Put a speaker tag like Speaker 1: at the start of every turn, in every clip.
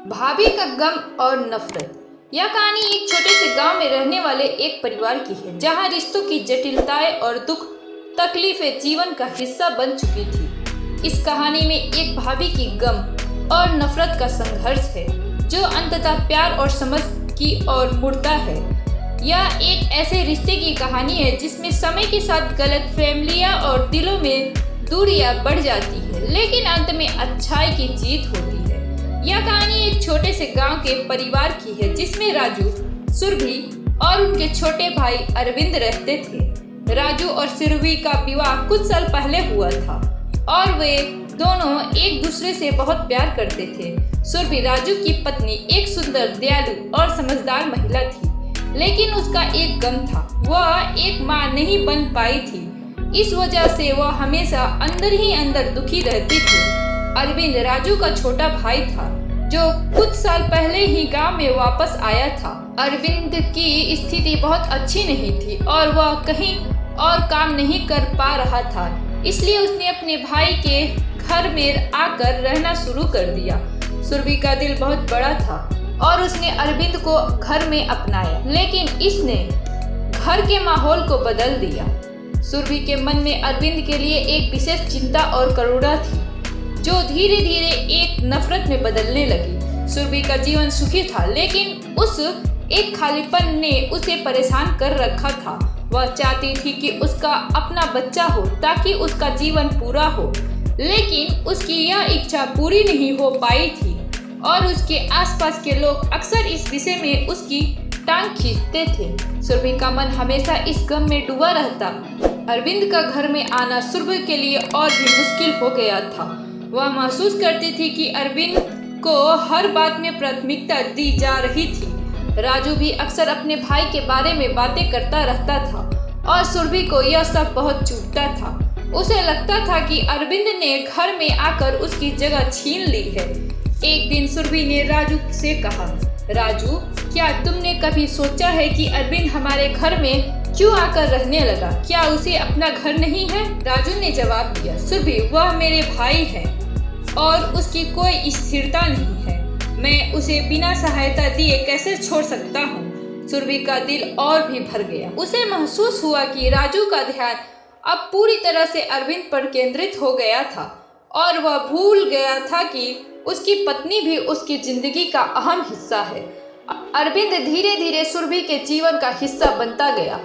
Speaker 1: भाभी का गम और नफरत। यह कहानी एक छोटे से गांव में रहने वाले एक परिवार की है, जहां रिश्तों की जटिलताएं और दुख तकलीफें जीवन का हिस्सा बन चुकी थी। इस कहानी में एक भाभी की गम और नफरत का संघर्ष है, जो अंततः प्यार और समझ की ओर मुड़ता है। यह एक ऐसे रिश्ते की कहानी है जिसमें समय के साथ गलतफहमियां और दिलों में दूरियां बढ़ जाती है, लेकिन अंत में अच्छाई की जीत होती है। यह कहानी एक छोटे से गांव के परिवार की है, जिसमें राजू, सुरभि और उनके छोटे भाई अरविंद रहते थे। राजू और सुरभि का विवाह कुछ साल पहले हुआ था और वे दोनों एक दूसरे से बहुत प्यार करते थे। सुरभि राजू की पत्नी एक सुंदर, दयालु और समझदार महिला थी, लेकिन उसका एक गम था, वह एक मां नहीं बन पाई थी। इस वजह से वह हमेशा अंदर ही अंदर दुखी रहती थी। अरविंद राजू का छोटा भाई था, जो कुछ साल पहले ही गांव में वापस आया था। अरविंद की स्थिति बहुत अच्छी नहीं थी और वह कहीं और काम नहीं कर पा रहा था, इसलिए उसने अपने भाई के घर में आकर रहना शुरू कर दिया। सुरभि का दिल बहुत बड़ा था और उसने अरविंद को घर में अपनाया, लेकिन इसने घर के माहौल को बदल दिया। सुरभि के मन में अरविंद के लिए एक विशेष चिंता और करुणा थी, जो धीरे धीरे एक नफरत में बदलने लगी। सुरभि का जीवन सुखी था, लेकिन उस एक खालीपन ने उसे परेशान कर रखा था। वह चाहती थी कि उसका अपना बच्चा हो ताकि उसका जीवन पूरा हो, लेकिन उसकी यह इच्छा पूरी नहीं हो पाई थी और उसके आसपास के लोग अक्सर इस विषय में उसकी टांग खींचते थे। सुरभि का मन हमेशा इस गम में डूबा रहता। अरविंद का घर में आना सुरभि के लिए और भी मुश्किल हो गया था। वह महसूस करती थी कि अरविंद को हर बात में प्राथमिकता दी जा रही थी। राजू भी अक्सर अपने भाई के बारे में बातें करता रहता था और सुरभि को यह सब बहुत चुभता था। उसे लगता था कि अरविंद ने घर में आकर उसकी जगह छीन ली है। एक दिन सुरभि ने राजू से कहा, राजू, क्या तुमने कभी सोचा है कि अरविंद हमारे घर में क्यों आकर रहने लगा? क्या उसे अपना घर नहीं है? राजू ने जवाब दिया, सुरभि, वह मेरे भाई है और उसकी कोई स्थिरता नहीं है। मैं उसे बिना सहायता दिए कैसे छोड़ सकता हूँ? सुरभि का दिल और भी भर गया। उसे महसूस हुआ कि राजू का ध्यान अब पूरी तरह से अरविंद पर केंद्रित हो गया था और वह भूल गया था कि उसकी पत्नी भी उसकी जिंदगी का अहम हिस्सा है। अरविंद धीरे धीरे सुरभि के जीवन का हिस्सा बनता गया।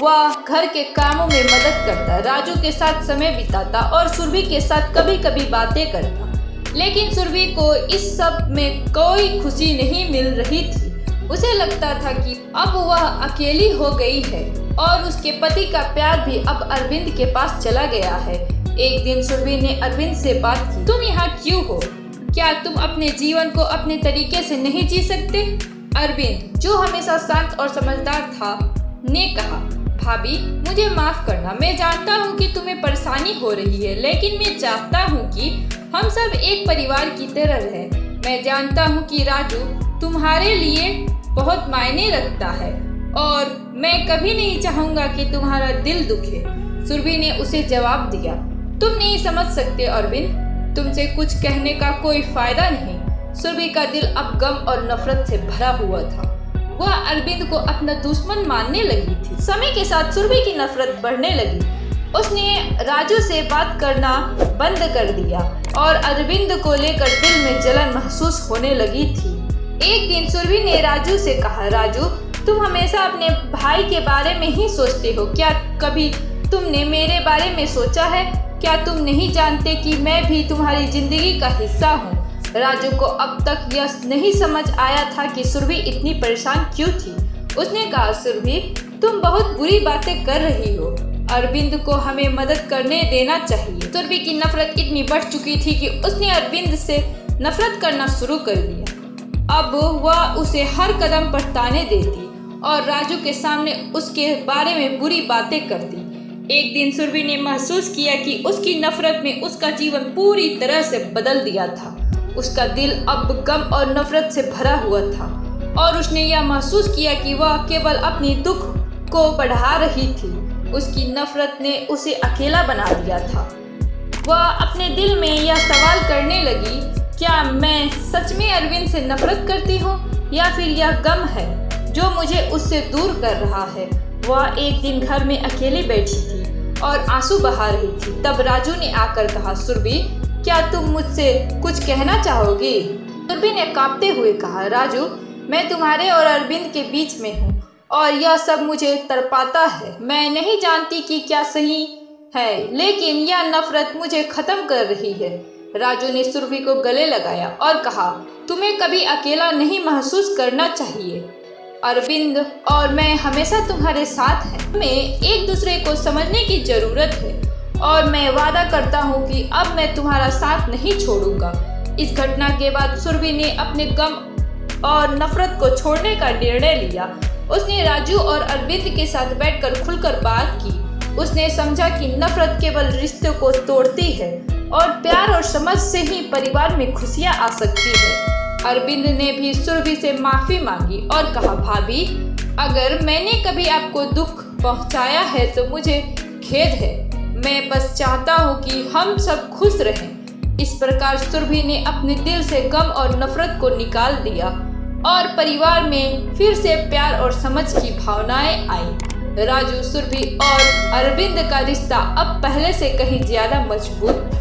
Speaker 1: वह घर के कामों में मदद करता, राजू के साथ समय बिताता और सुरभि के साथ कभी कभी बातें करता, लेकिन सुरभि को इस सब में कोई खुशी नहीं मिल रही थी। उसे लगता था कि अब वह अकेली हो गई है और उसके पति का प्यार भी अब अरविंद के पास चला गया है। एक दिन सुरभि ने अरविंद से बात की, तुम यहाँ क्यों हो? क्या तुम अपने जीवन को अपने तरीके से नहीं जी सकते? अरविंद, जो हमेशा शांत और समझदार था, ने कहा, भाभी, मुझे माफ करना। मैं जानता हूँ कि तुम्हें परेशानी हो रही है, लेकिन मैं चाहता हूँ कि हम सब एक परिवार की तरह रहें। मैं जानता हूँ कि राजू तुम्हारे लिए बहुत मायने रखता है और मैं कभी नहीं चाहूँगा कि तुम्हारा दिल दुखे। सुरभि ने उसे जवाब दिया, तुम नहीं समझ सकते अरविंद, तुमसे कुछ कहने का कोई फायदा नहीं। सुरभि का दिल अब गम और नफरत से भरा हुआ था। वह अरविंद को अपना दुश्मन मानने लगी थी। समय के साथ सुरभि की नफरत बढ़ने लगी। उसने राजू से बात करना बंद कर दिया और अरविंद को लेकर दिल में जलन महसूस होने लगी थी। एक दिन सुरभि ने राजू से कहा, राजू, तुम हमेशा अपने भाई के बारे में ही सोचते हो। क्या कभी तुमने मेरे बारे में सोचा है? क्या तुम नहीं जानते कि मैं भी तुम्हारी जिंदगी का हिस्सा हूँ? राजू को अब तक यह नहीं समझ आया था कि सुरभि इतनी परेशान क्यों थी। उसने कहा, सुरभि, तुम बहुत बुरी बातें कर रही हो। अरविंद को हमें मदद करने देना चाहिए। सुरभि की नफरत इतनी बढ़ चुकी थी कि उसने अरविंद से नफरत करना शुरू कर दिया। अब वह उसे हर कदम पर ताने देती और राजू के सामने उसके बारे में बुरी बातें करती। एक दिन सुरभि ने महसूस किया कि उसकी नफरत में उसका जीवन पूरी तरह से बदल दिया था। उसका दिल अब गम और नफरत से भरा हुआ था और उसने यह महसूस किया कि वह केवल अपनी दुख को बढ़ा रही थी। उसकी नफरत ने उसे अकेला बना दिया था। वह अपने दिल में यह सवाल करने लगी, क्या मैं सच में अरविंद से नफरत करती हूँ या फिर यह गम है जो मुझे उससे दूर कर रहा है। वह एक दिन घर में अकेली बैठी थी और आंसू बहा रही थी। तब राजू ने आकर कहा, सुरभि क्या तुम मुझसे कुछ कहना चाहोगी? सुरभि ने कांपते हुए कहा, राजू मैं तुम्हारे और अरविंद के बीच में हूँ और यह सब मुझे तड़पाता है। मैं नहीं जानती कि क्या सही है, लेकिन यह नफरत मुझे खत्म कर रही है। राजू ने सुरभि को गले लगाया और कहा, तुम्हें कभी अकेला नहीं महसूस करना चाहिए। अरविंद और मैं हमेशा तुम्हारे साथ हैं। हमें एक दूसरे को समझने की जरूरत है और मैं वादा करता हूँ कि अब मैं तुम्हारा साथ नहीं छोड़ूंगा। इस घटना के बाद सुरभि ने अपने गम और नफरत को छोड़ने का निर्णय लिया। उसने राजू और अरविंद के साथ बैठकर खुलकर बात की। उसने समझा कि नफरत केवल रिश्तों को तोड़ती है और प्यार और समझ से ही परिवार में खुशियां आ सकती है। अरविंद ने भी सुरभि से माफी मांगी और कहा, भाभी अगर मैंने कभी आपको दुख पहुंचाया है तो मुझे खेद है। मैं बस चाहता हूं कि हम सब खुश रहें। इस प्रकार सुरभि ने अपने दिल से गम और नफरत को निकाल दिया और परिवार में फिर से प्यार और समझ की भावनाएं आई। राजू, सुरभि और अरविंद का रिश्ता अब पहले से कहीं ज्यादा मजबूत